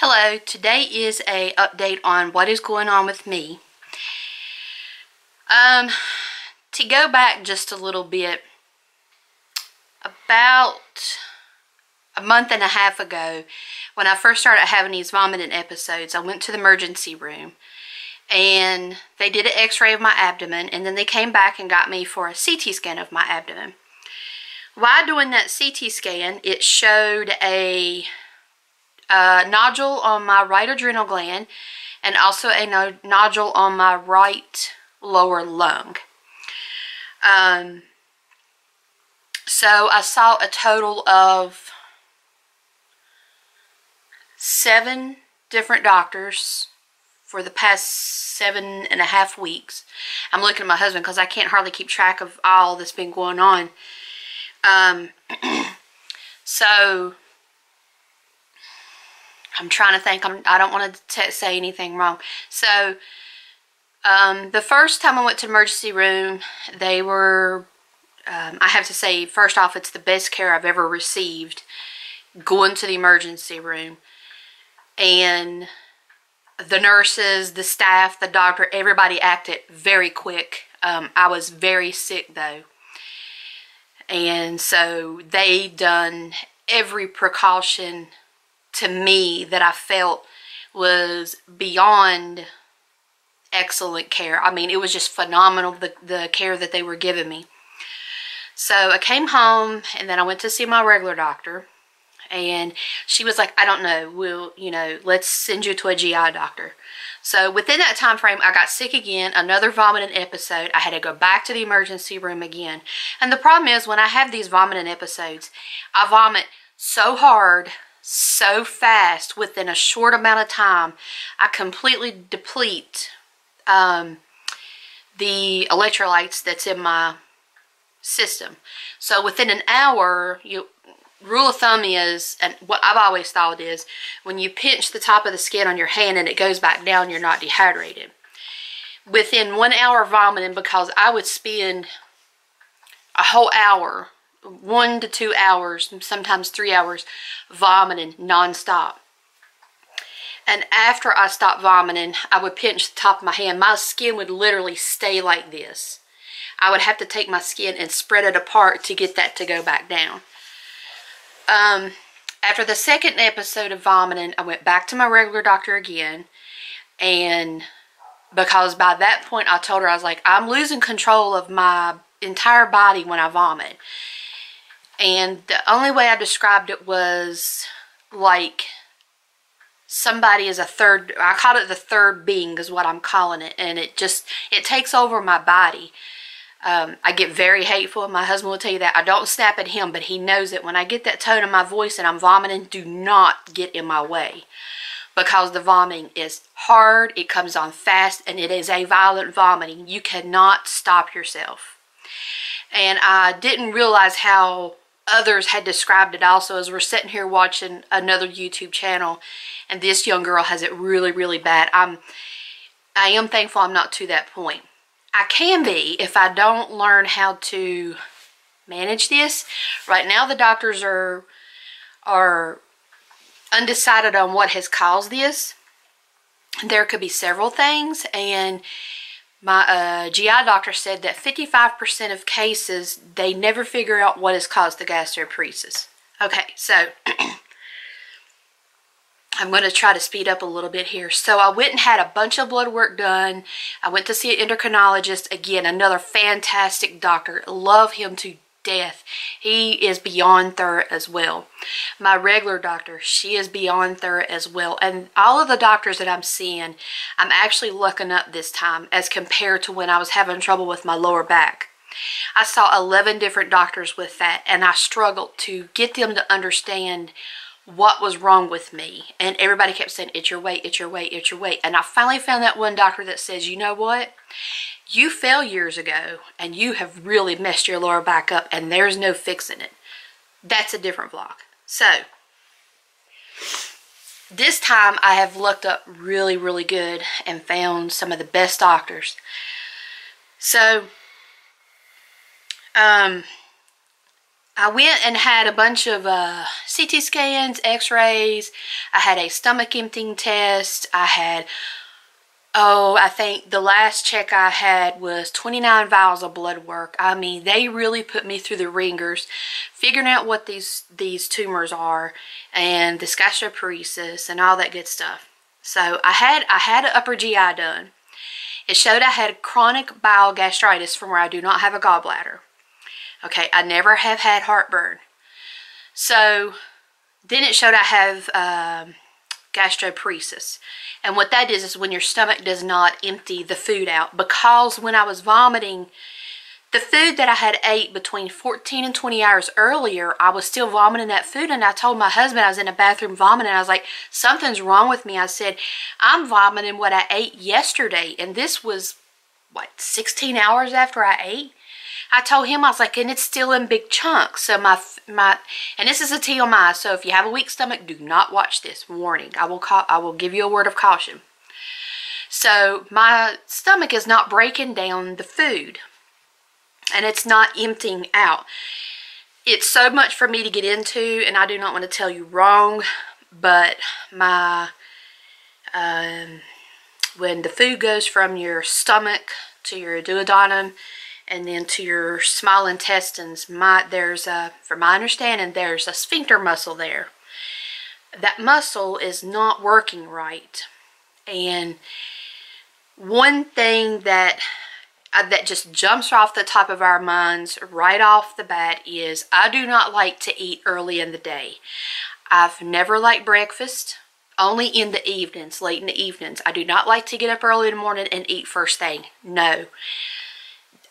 Hello, today is a update on what is going on with me. To go back just a little bit, about a month and a half ago, when I first started having these vomiting episodes, I went to the emergency room and they did an x-ray of my abdomen, and then they came back and got me for a CT scan of my abdomen. While doing that CT scan, it showed a nodule on my right adrenal gland and also a nodule on my right lower lung. So I saw a total of 7 different doctors for the past 7.5 weeks. I'm looking at my husband because I can't hardly keep track of all that's been going on. So I'm trying to think. I don't want to say anything wrong. So the first time I went to the emergency room, they were, I have to say, first off, it's the best care I've ever received going to the emergency room. And the nurses, the staff, the doctor, everybody acted very quick. I was very sick though. And so they done every precaution to me that I felt was beyond excellent care. I mean, it was just phenomenal, the care that they were giving me. So I came home and then I went to see my regular doctor, and she was like, I don't know, let's send you to a GI doctor. So within that time frame, I got sick again, another vomiting episode. I had to go back to the emergency room again. And the problem is, when I have these vomiting episodes, I vomit so hard, so fast, within a short amount of time. I completely deplete the electrolytes that's in my system. So within an hour, rule of thumb is, and what I've always thought is, when you pinch the top of the skin on your hand and it goes back down, you're not dehydrated. Within 1 hour vomiting, because I would spend a whole hour, 1 to 2 hours, sometimes 3 hours, vomiting nonstop. And after I stopped vomiting, I would pinch the top of my hand. My skin would literally stay like this. I would have to take my skin and spread it apart to get that to go back down. After the second episode of vomiting, I went back to my regular doctor again. And because by that point I told her, I was like, I'm losing control of my entire body when I vomit. And the only way I described it was like somebody is a third, I call it the third being is what I'm calling it. And it takes over my body. I get very hateful. My husband will tell you that. I don't snap at him, but he knows it. When I get that tone in my voice and I'm vomiting, do not get in my way. Because the vomiting is hard, it comes on fast, and it is a violent vomiting. You cannot stop yourself. And I didn't realize how others had described it also, as we're sitting here watching another YouTube channel, and this young girl has it really, really bad. I am thankful I'm not to that point. I can be if I don't learn how to manage this. Right now the doctors are undecided on what has caused this. There could be several things, and my GI doctor said that 55% of cases, they never figure out what has caused the gastroparesis. Okay, so I'm going to try to speed up a little bit here. So I went and had a bunch of blood work done. I went to see an endocrinologist. Again, another fantastic doctor. Love him to death. He is beyond thorough as well. My regular doctor, she is beyond thorough as well. And all of the doctors that I'm seeing, I'm actually looking up this time as compared to when I was having trouble with my lower back. I saw 11 different doctors with that, and I struggled to get them to understand what was wrong with me. And everybody kept saying, it's your weight, it's your weight, it's your weight. And I finally found that one doctor that says, you know what? You fell years ago and you have really messed your lower back up, and there's no fixing it. That's a different vlog. So this time I have looked up really, really good and found some of the best doctors. So I I went and had a bunch of CT scans, x-rays. I had a stomach emptying test. I had, I think the last check I had was 29 vials of blood work. I mean, they really put me through the ringers, figuring out what these tumors are, and this gastroparesis and all that good stuff. So I had an upper GI done. It showed I had chronic bowel gastritis from where I do not have a gallbladder. Okay, I never have had heartburn. So then it showed I have gastroparesis. And what that is when your stomach does not empty the food out. Because when I was vomiting, the food that I had ate between 14 and 20 hours earlier, I was still vomiting that food. And I told my husband I was in the bathroom vomiting. I was like, something's wrong with me. I said, I'm vomiting what I ate yesterday. And this was, what, 16 hours after I ate? I told him, I was like, and it's still in big chunks. So and this is a TMI, so if you have a weak stomach, do not watch this. Warning, I will give you a word of caution. So my stomach is not breaking down the food, and it's not emptying out. It's so much for me to get into, and I do not want to tell you wrong, but when the food goes from your stomach to your duodenum, and then to your small intestines, from my understanding, there's a sphincter muscle there. That muscle is not working right. And one thing that just jumps off the top of our minds right off the bat is I do not like to eat early in the day. I've never liked breakfast, only in the evenings, late in the evenings. I do not like to get up early in the morning and eat first thing. No.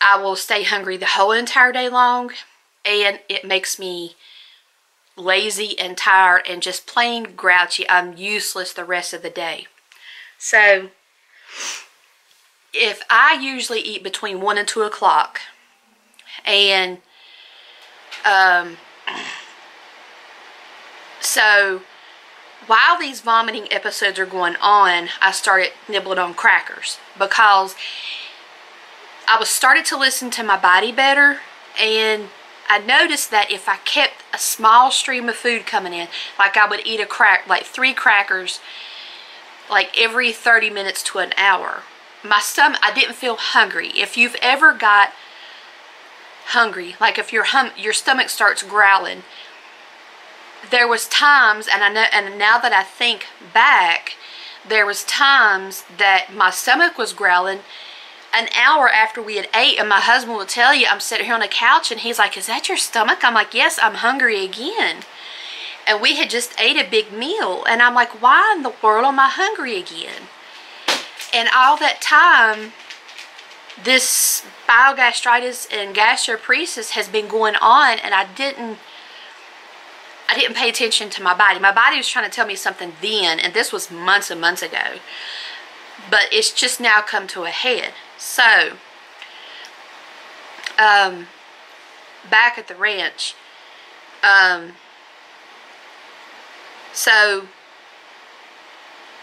I will stay hungry the whole entire day long, and it makes me lazy and tired and just plain grouchy. I'm useless the rest of the day. So, if I usually eat between 1 and 2 o'clock, and so while these vomiting episodes are going on, I started nibbling on crackers because I was started to listen to my body better, and I noticed that if I kept a small stream of food coming in, like I would eat like 3 crackers, like every 30 minutes to an hour, my stomach, I didn't feel hungry. If you've ever got hungry, like if your stomach starts growling, there was times, and now that I think back, there was times that my stomach was growling an hour after we had ate, and my husband will tell you, I'm sitting here on the couch, and he's like, is that your stomach? I'm like, yes, I'm hungry again. And we had just ate a big meal, and I'm like, why in the world am I hungry again? And all that time, this bowel gastritis and gastroparesis has been going on, and I didn't pay attention to my body. My body was trying to tell me something then, and this was months and months ago. But it's just now come to a head. So, back at the ranch, so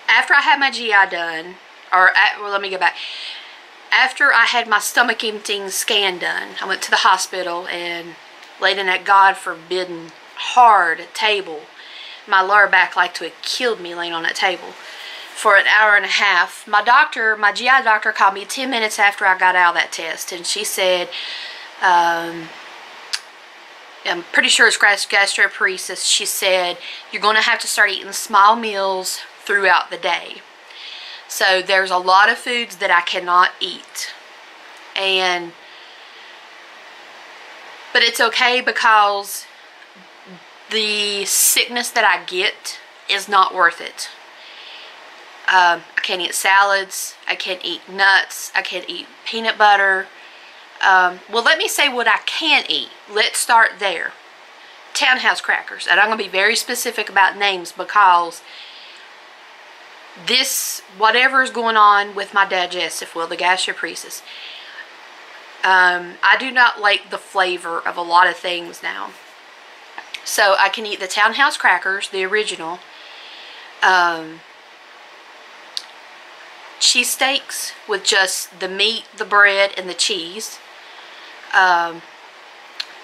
after I had my GI done, well, let me go back. After I had my stomach emptying scan done, I went to the hospital and laid in that God forbidden hard table. My lower back like to have killed me laying on that table for an hour and a half. My GI doctor called me 10 minutes after I got out of that test, and she said, I'm pretty sure it's gastroparesis. She said, you're going to have to start eating small meals throughout the day. So there's a lot of foods that I cannot eat. But it's okay because the sickness that I get is not worth it. I can't eat salads. I can't eat nuts. I can't eat peanut butter. Well, let me say what I can eat. Let's start there. Townhouse crackers. And I'm going to be very specific about names because whatever is going on with my digestive, the gastroparesis, I do not like the flavor of a lot of things now. So I can eat the Townhouse crackers, the original, cheesesteaks with just the meat, the bread, and the cheese,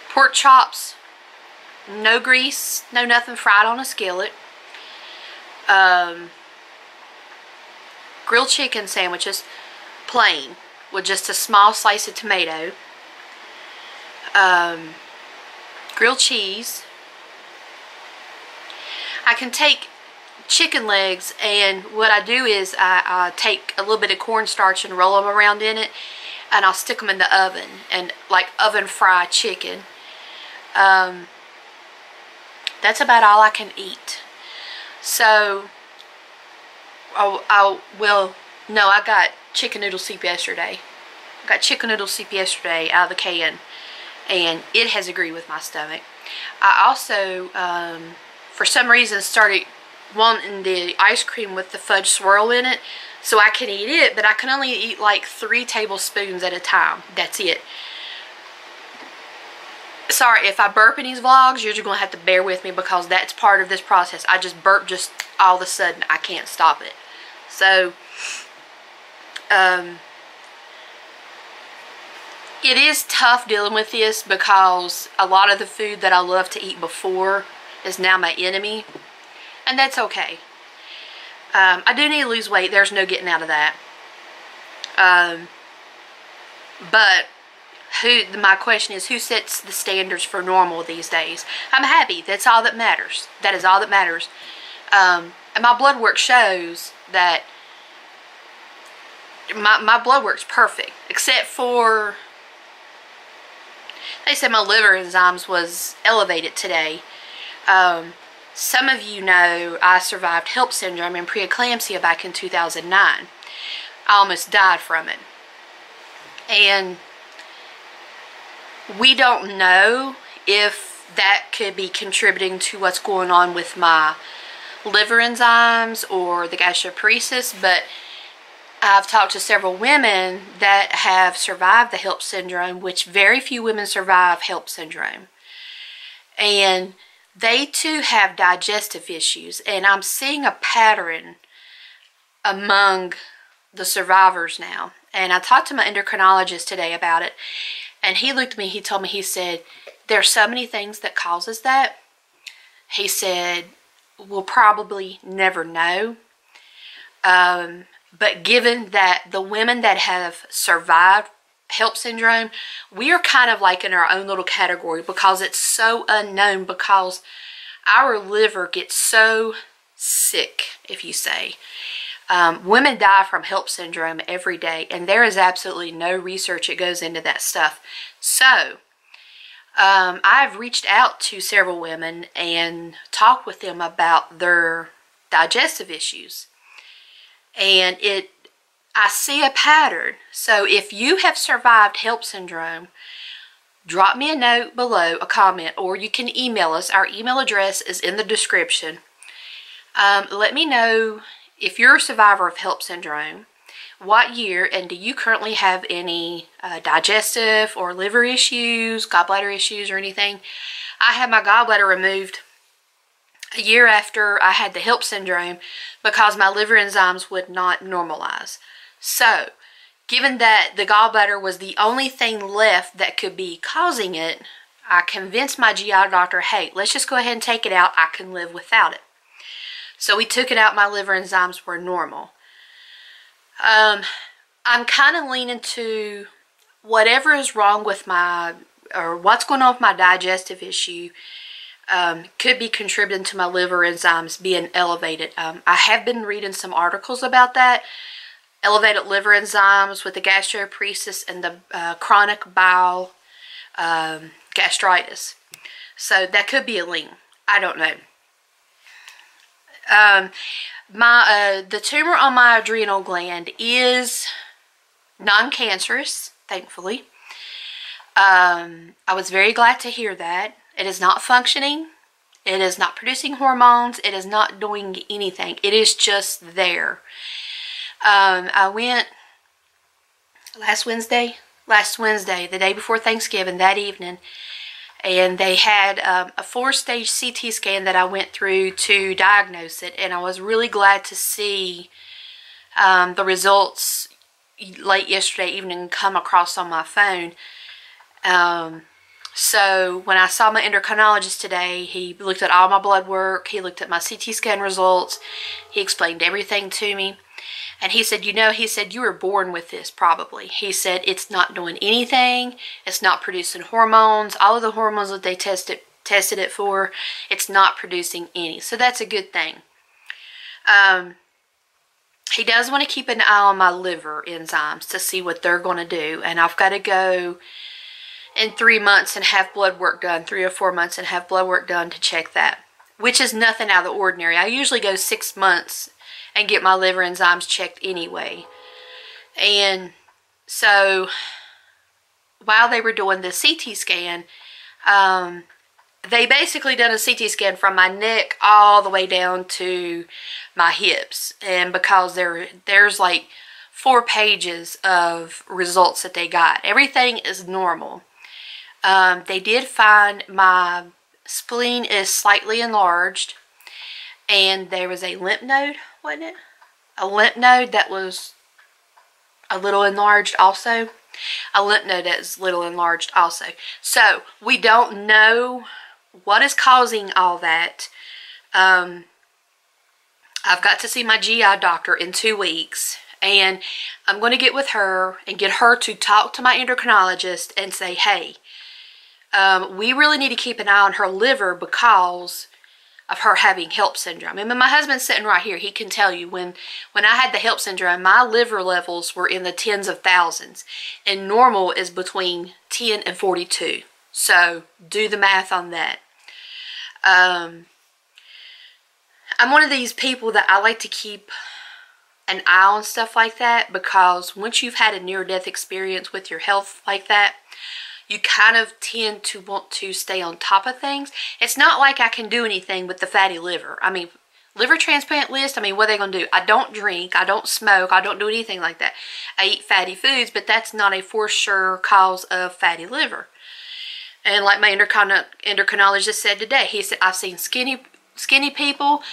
pork chops no grease, no nothing fried on a skillet. Grilled chicken sandwiches, plain, with just a small slice of tomato. Grilled cheese. I can take chicken legs, and what I do is I take a little bit of cornstarch and roll them around in it, and I'll stick them in the oven, and like oven fry chicken. That's about all I can eat. So I got chicken noodle soup yesterday. I got chicken noodle soup yesterday out of the can, and it has agreed with my stomach. I also for some reason started wanting the ice cream with the fudge swirl in it, so I can eat it, but I can only eat like 3 tablespoons at a time. That's it. Sorry if I burp in these vlogs, you're just going to have to bear with me because that's part of this process. I just burp just all of a sudden. I can't stop it. So, it is tough dealing with this because a lot of the food that I love to eat before is now my enemy. And that's okay. I do need to lose weight. There's no getting out of that. But my question is, who sets the standards for normal these days? I'm happy. That's all that matters. That is all that matters. And my blood work shows that my blood work's perfect, except for they said my liver enzymes was elevated today. Some of you know I survived HELLP syndrome and preeclampsia back in 2009. I almost died from it. And we don't know if that could be contributing to what's going on with my liver enzymes or the gastroparesis, but I've talked to several women that have survived the HELLP syndrome, which very few women survive HELLP syndrome. And they too have digestive issues, and I'm seeing a pattern among the survivors now. And I talked to my endocrinologist today about it, and he looked at me, he told me, he said, there's so many things that causes that. He said, we'll probably never know. But given that the women that have survived HELLP syndrome, we are kind of like in our own little category because it's so unknown, because our liver gets so sick, if you say. Women die from HELLP syndrome every day, and there is absolutely no research that goes into that stuff. So, I've reached out to several women and talked with them about their digestive issues. And I see a pattern. So if you have survived HELLP syndrome, drop me a note below, a comment, or you can email us. Our email address is in the description. Let me know if you're a survivor of HELLP syndrome, what year, and do you currently have any digestive or liver issues, gallbladder issues, or anything? I had my gallbladder removed a year after I had the HELLP syndrome because my liver enzymes would not normalize. So, given that the gallbladder was the only thing left that could be causing it, I convinced my GI doctor, hey, let's just go ahead and take it out. I can live without it. So we took it out. My liver enzymes were normal. I'm kind of leaning to whatever is wrong with or what's going on with my digestive issue could be contributing to my liver enzymes being elevated. I have been reading some articles about that. Elevated liver enzymes with the gastroparesis and the chronic bowel gastritis. So that could be a link. I don't know. The tumor on my adrenal gland is non-cancerous, thankfully. I was very glad to hear that. It is not functioning. It is not producing hormones. It is not doing anything. It is just there. I went last Wednesday, the day before Thanksgiving, that evening, and they had a 4-stage CT scan that I went through to diagnose it, and I was really glad to see the results late yesterday evening come across on my phone. So when I saw my endocrinologist today, he looked at all my blood work, he looked at my CT scan results, he explained everything to me. And he said, he said, you were born with this probably. He said, it's not doing anything. It's not producing hormones. All of the hormones that they tested it for, it's not producing any. So that's a good thing. He does want to keep an eye on my liver enzymes to see what they're going to do. And I've got to go in 3 months and have blood work done, 3 or 4 months and have blood work done to check that, which is nothing out of the ordinary. I usually go 6 months and get my liver enzymes checked anyway. And so while they were doing the CT scan, they basically done a CT scan from my neck all the way down to my hips. And because there's like 4 pages of results that they got, everything is normal. They did find my spleen is slightly enlarged, and there was a lymph node, wasn't it? A lymph node that was a little enlarged also. A lymph node that is little enlarged also. So we don't know what is causing all that. I've got to see my GI doctor in 2 weeks, and I'm going to get with her and get her to talk to my endocrinologist and say, hey, we really need to keep an eye on her liver because of her having HELLP syndrome. And my husband's sitting right here. He can tell you when I had the HELLP syndrome, my liver levels were in the tens of thousands, and normal is between 10 and 42. So do the math on that. I'm one of these people that I like to keep an eye on stuff like that, because once you've had a near-death experience with your health like that, you kind of tend to want to stay on top of things. It's not like I can do anything with the fatty liver. I mean, liver transplant list, I mean, what are they going to do? I don't drink, I don't smoke, I don't do anything like that. I eat fatty foods, but that's not a for sure cause of fatty liver. And like my endocrinologist said today, he said, I've seen skinny people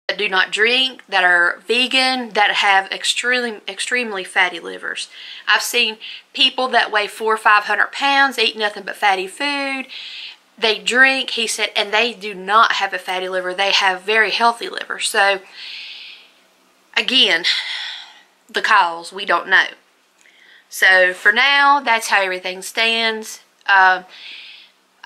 that do not drink, that are vegan, that have extremely fatty livers. I've seen people that weigh 400 or 500 pounds, eat nothing but fatty food. They drink, he said, and they do not have a fatty liver. They have very healthy liver. So, again, the cause, we don't know. So, for now, that's how everything stands.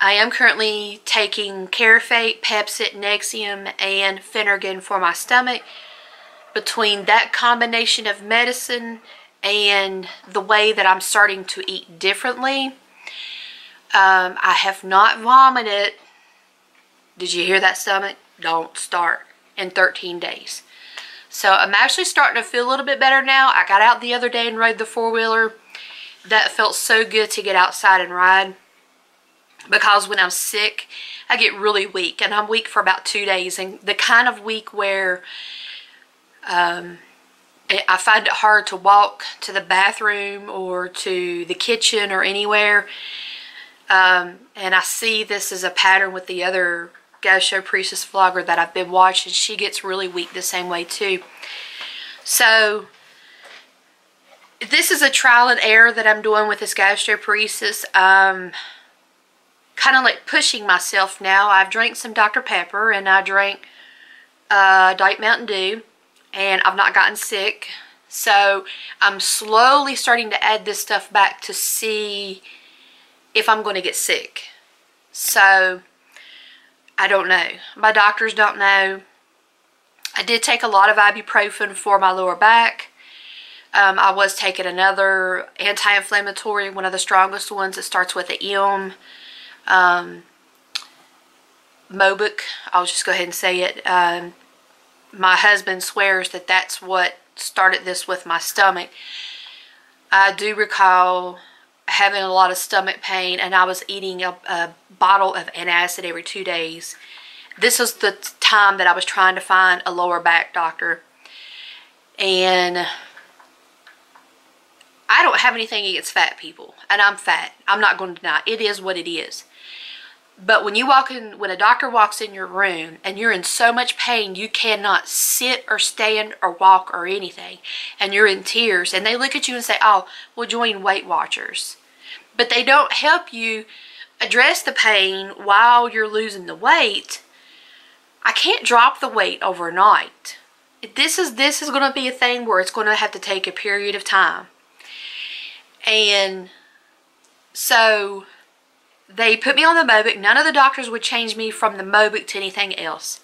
I am currently taking Carafate, Pepcid, Nexium, and Phenergan for my stomach. Between that combination of medicine and the way that I'm starting to eat differently, I have not vomited. Did you hear that, stomach? Don't start in 13 days. So I'm actually starting to feel a little bit better now. I got out the other day and rode the 4-wheeler. That felt so good to get outside and ride. Because when I'm sick, I get really weak. And I'm weak for about 2 days. And the kind of week where I find it hard to walk to the bathroom or to the kitchen or anywhere. And I see this as a pattern with the other Ghost Show Priestess vlogger that I've been watching. She gets really weak the same way too. So this is a trial and error that I'm doing with this Ghost Show Priestess. Kind of like pushing myself now. I've drank some Dr. Pepper and I drank Diet Mountain Dew, and I've not gotten sick. So I'm slowly starting to add this stuff back to see if I'm going to get sick. So I don't know. My doctors don't know. I did take a lot of ibuprofen for my lower back. I was taking another anti-inflammatory, one of the strongest ones. It starts with an M. Mobic. I'll just go ahead and say it. My husband swears that that's what started this with my stomach. I do recall having a lot of stomach pain, and I was eating a bottle of antacid every 2 days. This was the time that I was trying to find a lower back doctor. And I don't have anything against fat people, and I'm fat. I'm not going to deny it. It is what it is. But when you walk in, when a doctor walks in your room and you're in so much pain you cannot sit or stand or walk or anything, and you're in tears, and they look at you and say, oh, well, join Weight Watchers. but they don't help you address the pain while you're losing the weight. I can't drop the weight overnight. This is going to be a thing where it's going to have to take a period of time. And so they put me on the Mobic. None of the doctors would change me from the Mobic to anything else.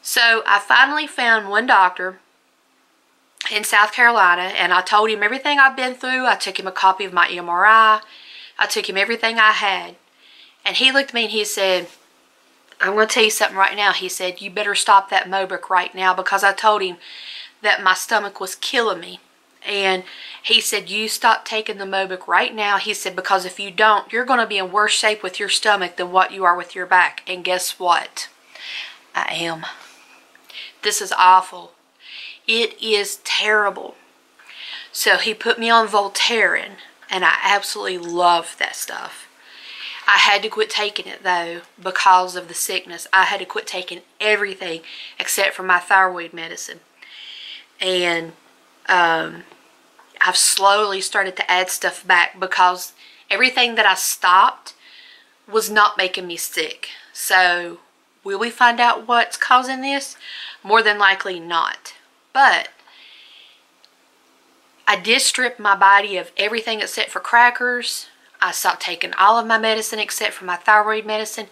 So I finally found one doctor in South Carolina, and I told him everything I've been through. I took him a copy of my MRI. I took him everything I had. And he looked at me and he said, I'm going to tell you something right now. He said, you better stop that Mobic right now, because I told him that my stomach was killing me. And he said, you stop taking the Mobic right now. He said, because if you don't, you're going to be in worse shape with your stomach than what you are with your back. And guess what? I am. This is awful. It is terrible. So he put me on Voltaren, and I absolutely love that stuff. I had to quit taking it, though, because of the sickness. I had to quit taking everything except for my thyroid medicine. And I've slowly started to add stuff back, because everything that I stopped was not making me sick. So will we find out what's causing this? More than likely not. But I did strip my body of everything except for crackers. I stopped taking all of my medicine except for my thyroid medicine.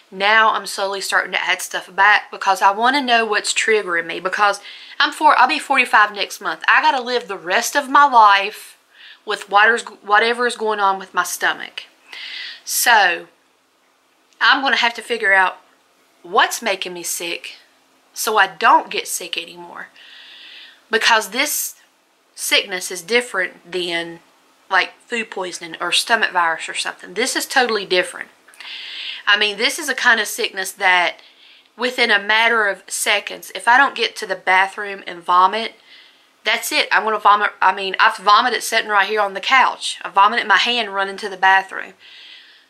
Now I'm slowly starting to add stuff back, because I want to know what's triggering me. Because I'll be 45 next month. I got to live the rest of my life with whatever is going on with my stomach. So I'm going to have to figure out what's making me sick, so I don't get sick anymore. Because this sickness is different than like food poisoning or stomach virus or something. This is totally different. I mean, this is a kind of sickness that within a matter of seconds, if I don't get to the bathroom and vomit, that's it. I'm going to vomit. I mean, I've vomited sitting right here on the couch. I vomited my hand running to the bathroom.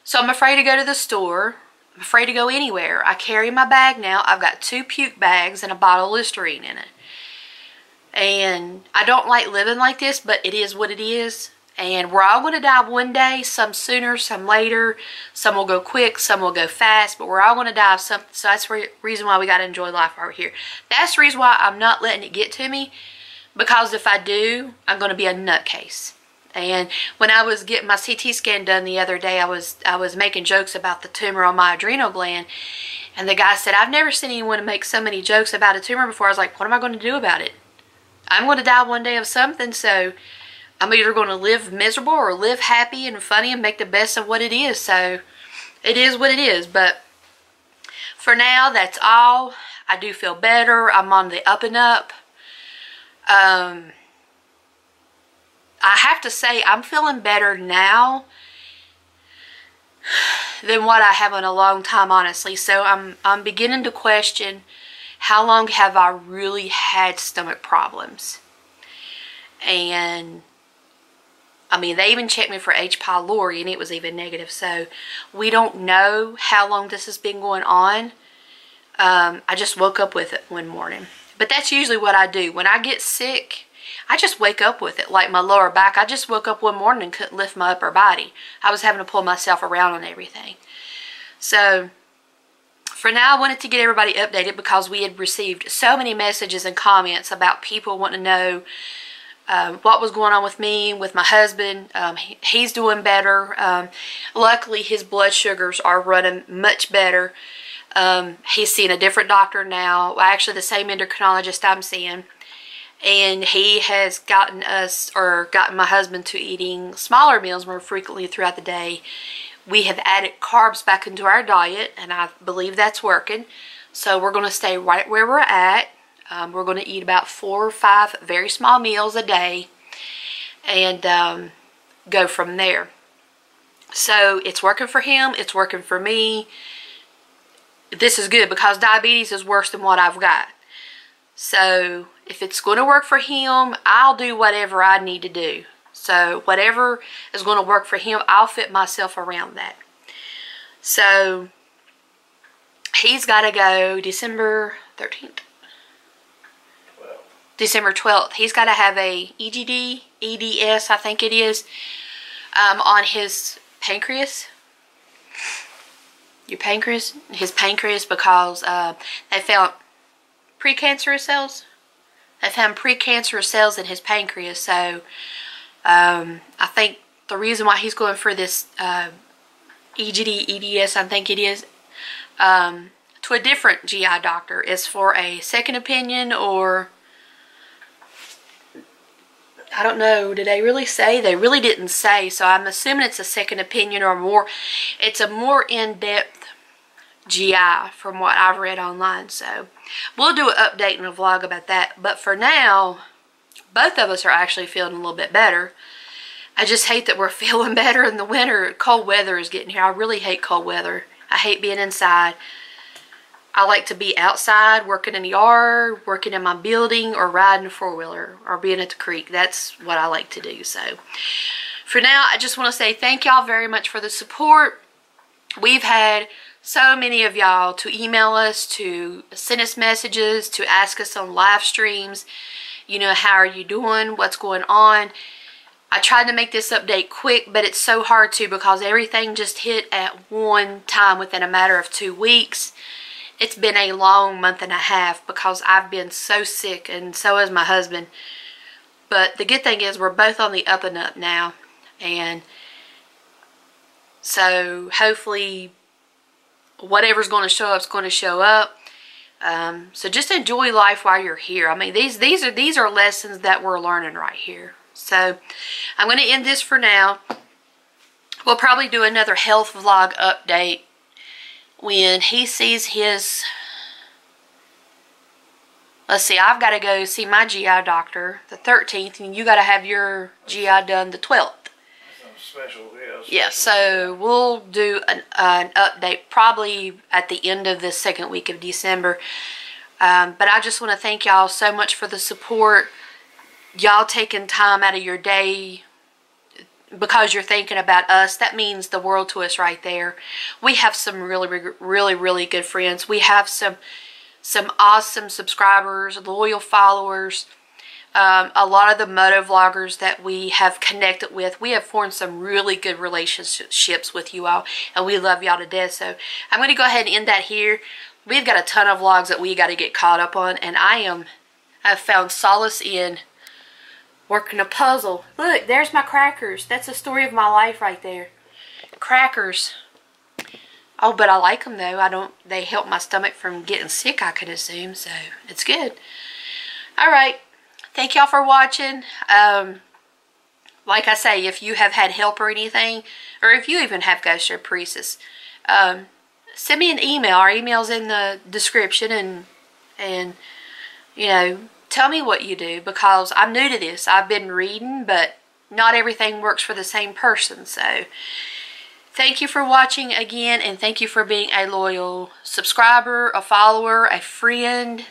So I'm afraid to go to the store. I'm afraid to go anywhere. I carry my bag now. I've got 2 puke bags and a bottle of Listerine in it. And I don't like living like this, but it is what it is. And we're all going to die one day, some sooner, some later. Some will go quick, some will go fast, but we're all going to die of something. So that's the reason why we got to enjoy life over here. That's the reason why I'm not letting it get to me, because if I do, I'm going to be a nutcase. And when I was getting my CT scan done the other day, I was making jokes about the tumor on my adrenal gland. And the guy said, I've never seen anyone make so many jokes about a tumor before. I was like, what am I going to do about it? I'm going to die one day of something, so I'm either going to live miserable or live happy and funny and make the best of what it is. So it is what it is. But for now, that's all. I do feel better. I'm on the up and up. I have to say, I'm feeling better now than what I have in a long time, honestly. So I'm beginning to question, how long have I really had stomach problems? And I mean, they even checked me for H. pylori, and it was even negative. So we don't know how long this has been going on. I just woke up with it one morning. But that's usually what I do. When I get sick, I just wake up with it. Like my lower back, I just woke up one morning and couldn't lift my upper body. I was having to pull myself around on everything. So for now, I wanted to get everybody updated, because we had received so many messages and comments about people wanting to know what was going on with me, with my husband. He's doing better. Luckily, his blood sugars are running much better. He's seeing a different doctor now. Actually, the same endocrinologist I'm seeing. And he has gotten my husband to eating smaller meals more frequently throughout the day. We have added carbs back into our diet, and I believe that's working. So we're going to stay right where we're at. We're going to eat about 4 or 5 very small meals a day, and go from there. So it's working for him. It's working for me. This is good, because diabetes is worse than what I've got. So if it's going to work for him, I'll do whatever I need to do. So whatever is going to work for him, I'll fit myself around that. So he's got to go December 13th. December 12th. He's got to have a EGD, EDS, I think it is. on his pancreas. His pancreas, because they found precancerous cells. They found precancerous cells in his pancreas. So I think the reason why he's going for this EGD, EDS, I think it is, to a different GI doctor is for a second opinion, or I don't know, did they really say? They really didn't say, so I'm assuming it's a second opinion, or more, it's a more in-depth GI from what I've read online. So we'll do an update and a vlog about that. But for now, both of us are actually feeling a little bit better. I just hate that we're feeling better in the winter. Cold weather is getting here. I really hate cold weather. I hate being inside. I like to be outside, working in the yard, working in my building, or riding a four-wheeler, or being at the creek. That's what I like to do. So for now, I just want to say thank y'all very much for the support. We've had so many of y'all to email us, to send us messages, to ask us on live streams, you know, how are you doing, what's going on. I tried to make this update quick, but it's so hard to, because everything just hit at one time within a matter of 2 weeks. It's been a long month and a half because I've been so sick, and so has my husband. But the good thing is we're both on the up and up now, and so hopefully whatever's going to show up is going to show up. So just enjoy life while you're here. I mean, these are lessons that we're learning right here. So I'm going to end this for now. We'll probably do another health vlog update when he sees his, let's see, I've got to go see my GI doctor the 13th, and you got to have your GI done the 12th. Special, yeah. Yeah, so we'll do an update probably at the end of the second week of December. But I just want to thank y'all so much for the support. Y'all taking time out of your day because you're thinking about us. That means the world to us right there. We have some really good friends. We have some awesome subscribers, loyal followers. A lot of the moto vloggers that we have connected with, we have formed some really good relationships with you all, and we love y'all to death. So I'm going to go ahead and end that here. We've got a ton of vlogs that we got to get caught up on, and I've found solace in working a puzzle. Look, there's my crackers. That's the story of my life right there. Crackers. Oh, but I like them though. They help my stomach from getting sick, I can assume, so it's good. Alright. Thank y'all for watching. Like I say, if you have had help or anything, or if you even have gastroparesis, send me an email. Our email's in the description, and you know, tell me what you do, because I'm new to this. I've been reading, but not everything works for the same person. So thank you for watching again, and thank you for being a loyal subscriber, a follower, a friend,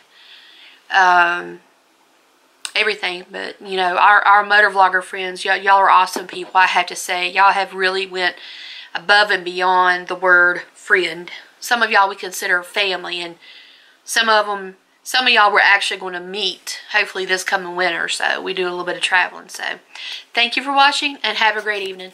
everything. But you know, our motor vlogger friends, y'all are awesome people. I have to say, y'all have really went above and beyond the word friend. Some of y'all we consider family, and some of y'all we're actually going to meet hopefully this coming winter. So we do a little bit of traveling. So thank you for watching, and have a great evening.